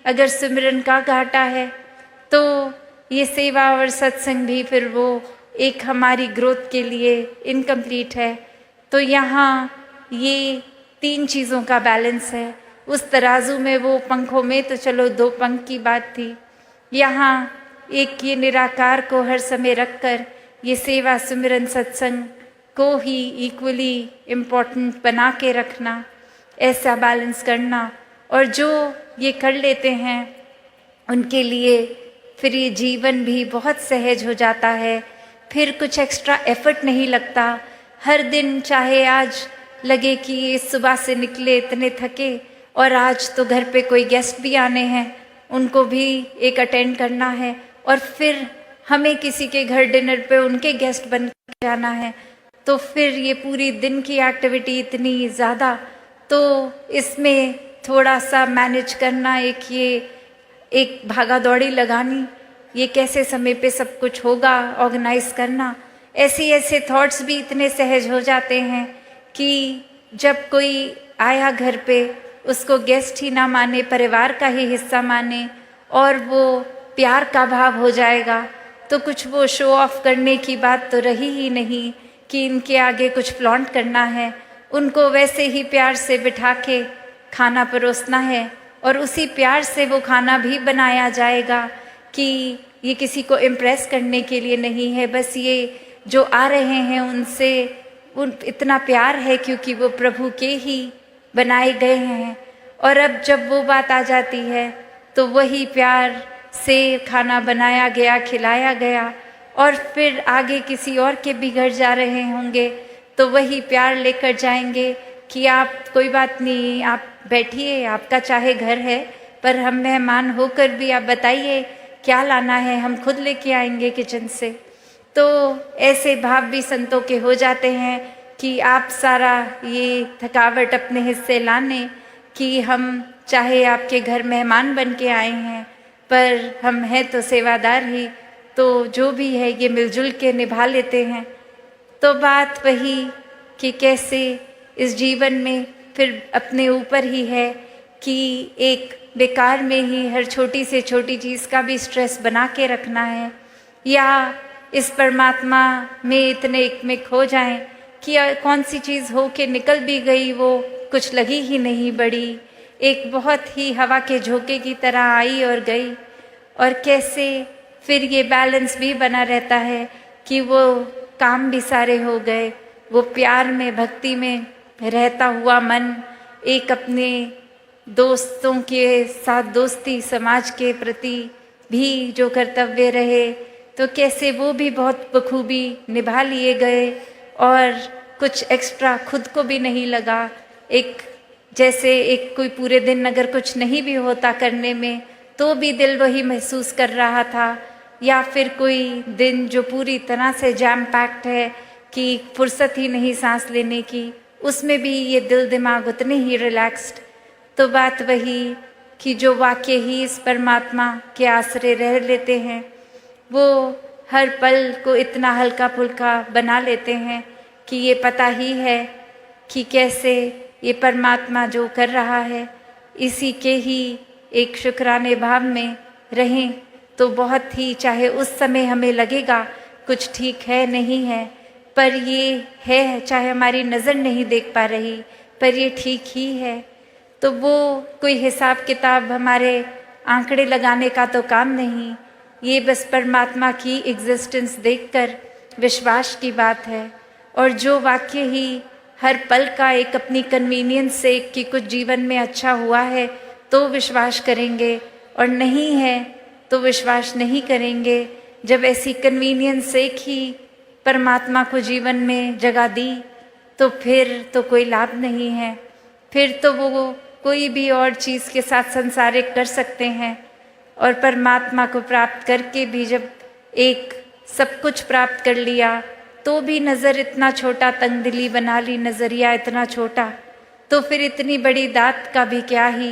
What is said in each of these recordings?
अगर सिमरन का घाटा है तो ये सेवा और सत्संग भी फिर वो एक हमारी ग्रोथ के लिए इनकम्प्लीट है। तो यहाँ ये 3 चीज़ों का बैलेंस है। उस तराजू में वो पंखों में तो चलो 2 पंख की बात थी, यहाँ एक ये निराकार को हर समय रखकर ये सेवा सिमरन सत्संग को ही इक्वली इम्पोर्टेंट बना के रखना, ऐसा बैलेंस करना। और जो ये कर लेते हैं उनके लिए फिर ये जीवन भी बहुत सहज हो जाता है। फिर कुछ एक्स्ट्रा एफर्ट नहीं लगता। हर दिन चाहे आज लगे कि सुबह से निकले इतने थके और आज तो घर पे कोई गेस्ट भी आने हैं, उनको भी एक अटेंड करना है, और फिर हमें किसी के घर डिनर पे उनके गेस्ट बन के जाना है, तो फिर ये पूरी दिन की एक्टिविटी इतनी ज़्यादा, तो इसमें थोड़ा सा मैनेज करना, एक भागा दौड़ी लगानी, ये कैसे समय पे सब कुछ होगा ऑर्गेनाइज करना, ऐसे थॉट्स भी इतने सहज हो जाते हैं कि जब कोई आया घर पे उसको गेस्ट ही ना माने, परिवार का ही हिस्सा माने और वो प्यार का भाव हो जाएगा, तो कुछ वो शो ऑफ करने की बात तो रही ही नहीं कि इनके आगे कुछ फ्लॉन्ट करना है। उनको वैसे ही प्यार से बिठा के खाना परोसना है और उसी प्यार से वो खाना भी बनाया जाएगा कि ये किसी को इम्प्रेस करने के लिए नहीं है, बस ये जो आ रहे हैं उनसे इतना प्यार है क्योंकि वो प्रभु के ही बनाए गए हैं। और अब जब वो बात आ जाती है तो वही प्यार से खाना बनाया गया, खिलाया गया, और फिर आगे किसी और के भी घर जा रहे होंगे तो वही प्यार लेकर जाएंगे कि आप कोई बात नहीं, आप बैठिए, आपका चाहे घर है पर हम मेहमान होकर भी आप बताइए क्या लाना है, हम खुद लेके आएंगे किचन से। तो ऐसे भाव भी संतों के हो जाते हैं कि आप सारा ये थकावट अपने हिस्से लाने कि हम चाहे आपके घर मेहमान बन के आए हैं पर हम हैं तो सेवादार ही, तो जो भी है ये मिलजुल के निभा लेते हैं। तो बात वही कि कैसे इस जीवन में फिर अपने ऊपर ही है कि एक बेकार में ही हर छोटी से छोटी चीज़ का भी स्ट्रेस बना के रखना है, या इस परमात्मा में इतने एक में खो जाएं कि कौन सी चीज़ हो के निकल भी गई वो कुछ लगी ही नहीं बड़ी, एक बहुत ही हवा के झोंके की तरह आई और गई। और कैसे फिर ये बैलेंस भी बना रहता है कि वो काम भी सारे हो गए, वो प्यार में भक्ति में रहता हुआ मन एक अपने दोस्तों के साथ दोस्ती, समाज के प्रति भी जो कर्तव्य रहे तो कैसे वो भी बहुत बखूबी निभा लिए गए और कुछ एक्स्ट्रा खुद को भी नहीं लगा। एक जैसे एक कोई पूरे दिन अगर कुछ नहीं भी होता करने में तो भी दिल वही महसूस कर रहा था, या फिर कोई दिन जो पूरी तरह से जैम पैक्ड है कि फुर्सत ही नहीं सांस लेने की, उसमें भी ये दिल दिमाग उतने ही रिलैक्स्ड। तो बात वही कि जो वाक्य ही इस परमात्मा के आश्रय रह लेते हैं वो हर पल को इतना हल्का फुल्का बना लेते हैं कि ये पता ही है कि कैसे ये परमात्मा जो कर रहा है इसी के ही एक शुक्राने भाव में रहें तो बहुत ही, चाहे उस समय हमें लगेगा कुछ ठीक है नहीं है, पर ये है, चाहे हमारी नज़र नहीं देख पा रही पर ये ठीक ही है। तो वो कोई हिसाब किताब हमारे आंकड़े लगाने का तो काम नहीं, ये बस परमात्मा की एग्जिस्टेंस देखकर विश्वास की बात है। और जो वाक्य ही हर पल का एक अपनी कन्वीनियंस से कि कुछ जीवन में अच्छा हुआ है तो विश्वास करेंगे, और नहीं है तो विश्वास नहीं करेंगे। जब ऐसी कन्वीनियंस से ही परमात्मा को जीवन में जगह दी तो फिर तो कोई लाभ नहीं है, फिर तो वो कोई भी और चीज़ के साथ संसारिक कर सकते हैं। और परमात्मा को प्राप्त करके भी जब एक सब कुछ प्राप्त कर लिया तो भी नज़र इतना छोटा, तंगदिली बना ली, नज़रिया इतना छोटा, तो फिर इतनी बड़ी दात का भी क्या ही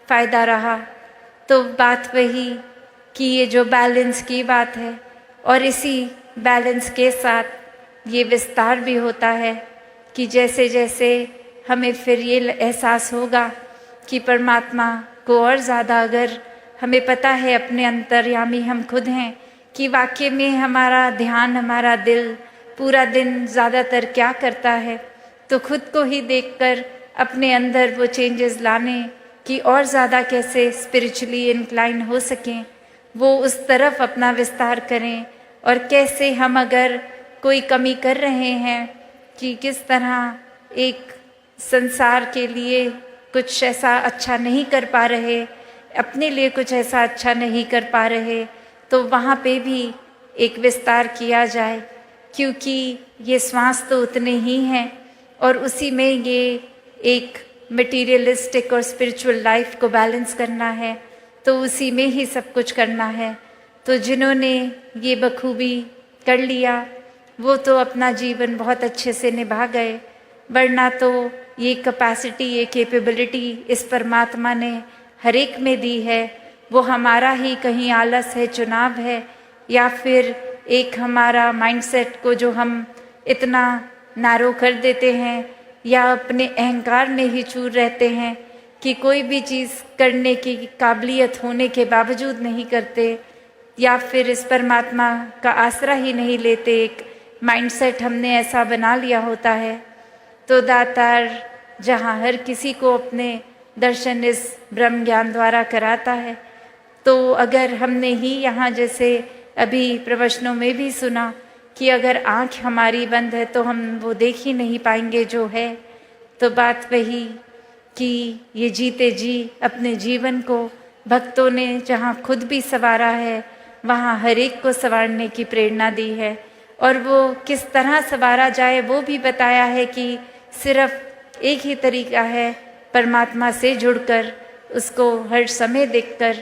फ़ायदा रहा। तो बात वही कि ये जो बैलेंस की बात है और इसी बैलेंस के साथ ये विस्तार भी होता है कि जैसे जैसे हमें फिर ये एहसास होगा कि परमात्मा को और ज़्यादा अगर हमें पता है अपने अंतर्यामी हम खुद हैं कि वाकई में हमारा ध्यान, हमारा दिल पूरा दिन ज़्यादातर क्या करता है। तो खुद को ही देखकर अपने अंदर वो चेंजेस लाने कि और ज़्यादा कैसे स्पिरिचुअली इंक्लाइन हो सकें, वो उस तरफ अपना विस्तार करें। और कैसे हम अगर कोई कमी कर रहे हैं कि किस तरह एक संसार के लिए कुछ ऐसा अच्छा नहीं कर पा रहे, अपने लिए कुछ ऐसा अच्छा नहीं कर पा रहे, तो वहाँ पे भी एक विस्तार किया जाए, क्योंकि ये श्वास तो उतने ही हैं और उसी में ये एक मटीरियलिस्टिक और स्पिरिचुअल लाइफ को बैलेंस करना है, तो उसी में ही सब कुछ करना है। तो जिन्होंने ये बखूबी कर लिया वो तो अपना जीवन बहुत अच्छे से निभा गए, वरना तो ये कैपेसिटी, ये कैपेबिलिटी इस परमात्मा ने हर एक में दी है। वो हमारा ही कहीं आलस है, चुनाव है, या फिर एक हमारा माइंडसेट को जो हम इतना नैरो कर देते हैं या अपने अहंकार में ही चूर रहते हैं कि कोई भी चीज़ करने की काबिलियत होने के बावजूद नहीं करते, या फिर इस परमात्मा का आसरा ही नहीं लेते। एक माइंडसेट हमने ऐसा बना लिया होता है। तो दातार जहाँ हर किसी को अपने दर्शन इस ब्रह्म ज्ञान द्वारा कराता है, तो अगर हमने ही यहाँ जैसे अभी प्रवचनों में भी सुना कि अगर आँख हमारी बंद है तो हम वो देख ही नहीं पाएंगे जो है, तो बात वही कि ये जीते जी अपने जीवन को भक्तों ने जहाँ खुद भी संवारा है वहाँ हर एक को संवारने की प्रेरणा दी है। और वो किस तरह संवारा जाए वो भी बताया है कि सिर्फ एक ही तरीका है, परमात्मा से जुड़कर, उसको हर समय देखकर,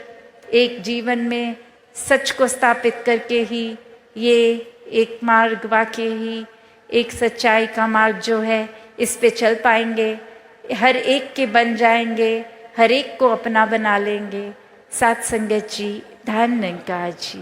एक जीवन में सच को स्थापित करके ही ये एक मार्ग, वाकई ही एक सच्चाई का मार्ग जो है इस पे चल पाएंगे, हर एक के बन जाएंगे, हर एक को अपना बना लेंगे। साथ संगत जी, धन्यवाद जी।